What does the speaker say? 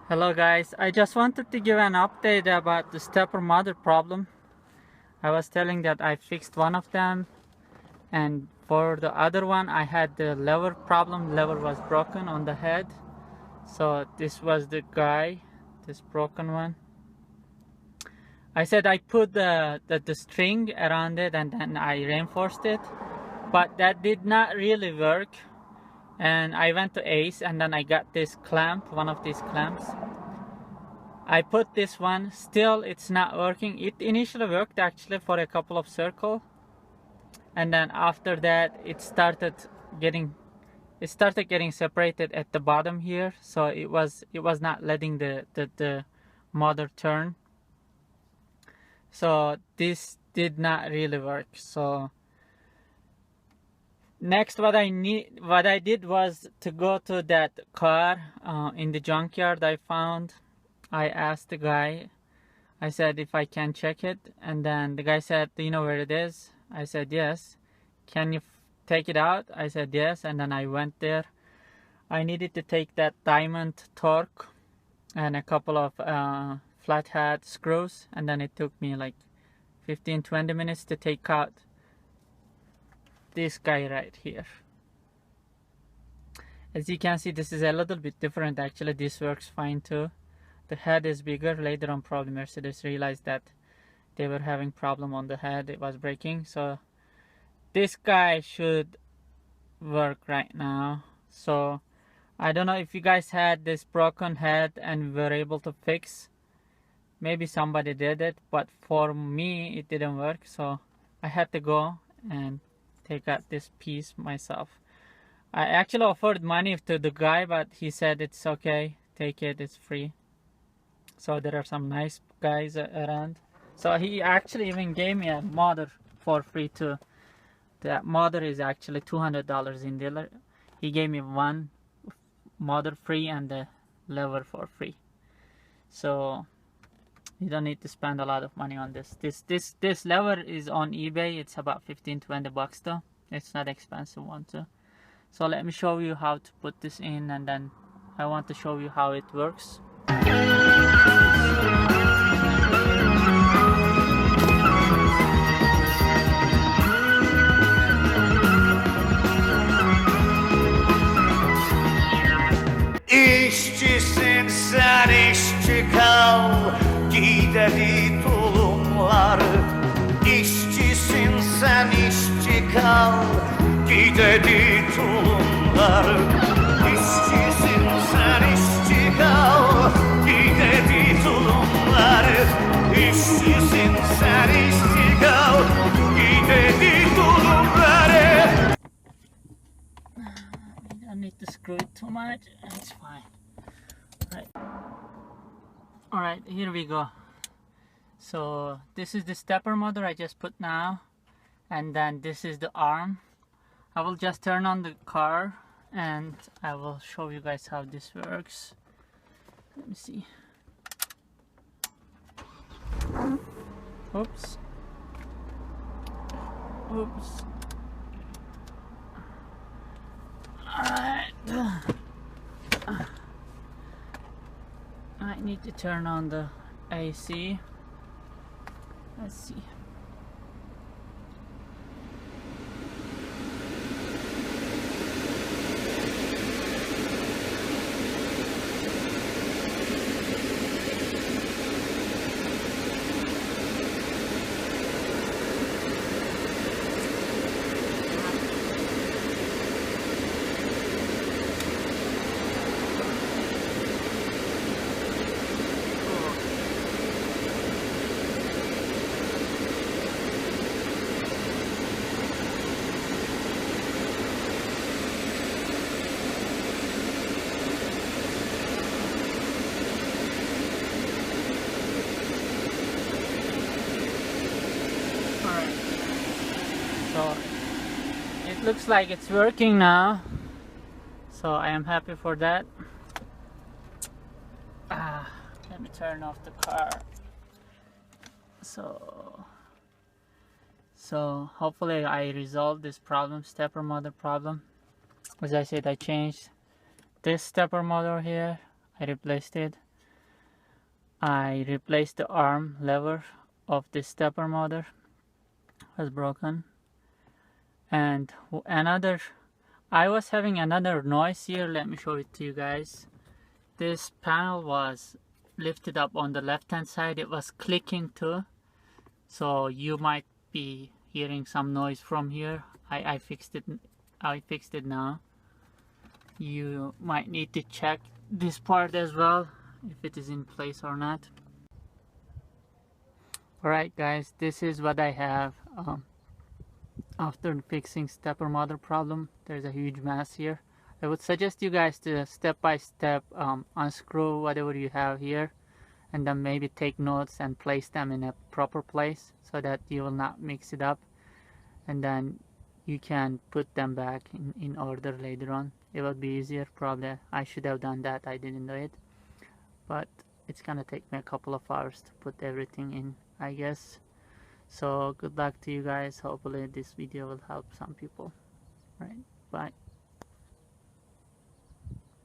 Hello guys, I just wanted to give an update about the stepper motor problem. I was telling that I fixed one of them, and for the other one I had the lever problem. Lever was broken on the head. So this was the guy, this broken one. I said I put the string around it and then I reinforced it, but that did not really work. And I went to Ace and then I got this clamp, one of these clamps. I put this one, still it's not working. It initially worked actually for a couple of circles, and then after that it started getting separated at the bottom here, so it was not letting the motor turn. So this did not really work. So next what I did was to go to that car in the junkyard I found. I asked the guy, I said if I can check it, and then the guy said, do you know where it is? I said yes. Can you take it out? I said yes, and then I went there. I needed to take that diamond torque and a couple of flathead screws, and then it took me like 15-20 minutes to take out this guy right here. As you can see, this is a little bit different actually. This works fine too. The head is bigger. Later on probably Mercedes realized that they were having problem on the head, it was breaking. So this guy should work right now. So I don't know if you guys had this broken head and were able to fix. Maybe somebody did it, but for me it didn't work, so I had to go and take out this piece myself. I actually offered money to the guy, but he said it's okay, take it, it's free. So there are some nice guys around. So he actually even gave me a motor for free too. That motor is actually $200 in dealer. He gave me one motor free and the lever for free. So you don't need to spend a lot of money on this. This lever is on eBay. It's about 15-20 bucks though. It's not expensive one too. So let me show you how to put this in, and then I want to show you how it works. İşçisin sen, işçi kal, gideri tulumları. İşçisin sen, işçi kal, gideri tulumları. İşçisin sen, işçi kal, gideri tulumları. İşçisin sen, işçi kal, gideri tulumları. I don't need to screw it too much. It's fine. Alright, here we go. So this is the stepper motor I just put now, and then this is the arm. I will just turn on the car and I will show you guys how this works. Let me see. Oops. Oops. Alright. I need to turn on the AC. Let's see. So it looks like it's working now, so I am happy for that. Let me turn off the car. So hopefully I resolve this problem, stepper motor problem. As I said, I changed this stepper motor here, I replaced it. I replaced the arm lever of the stepper motor, was broken. And I was having another noise here. Let me show it to you guys. This panel was lifted up on the left hand side. It was clicking too, so you might be hearing some noise from here. I fixed it now. You might need to check this part as well, if it is in place or not. Alright guys, this is what I have after fixing stepper motor problem. There's a huge mess here. I would suggest you guys to step by step unscrew whatever you have here, and then maybe take notes and place them in a proper place so that you will not mix it up, and then you can put them back in order later on. It will be easier. Probably I should have done that. I didn't do it, but it's gonna take me a couple of hours to put everything in, I guess. So good luck to you guys. Hopefully this video will help some people. Right, bye.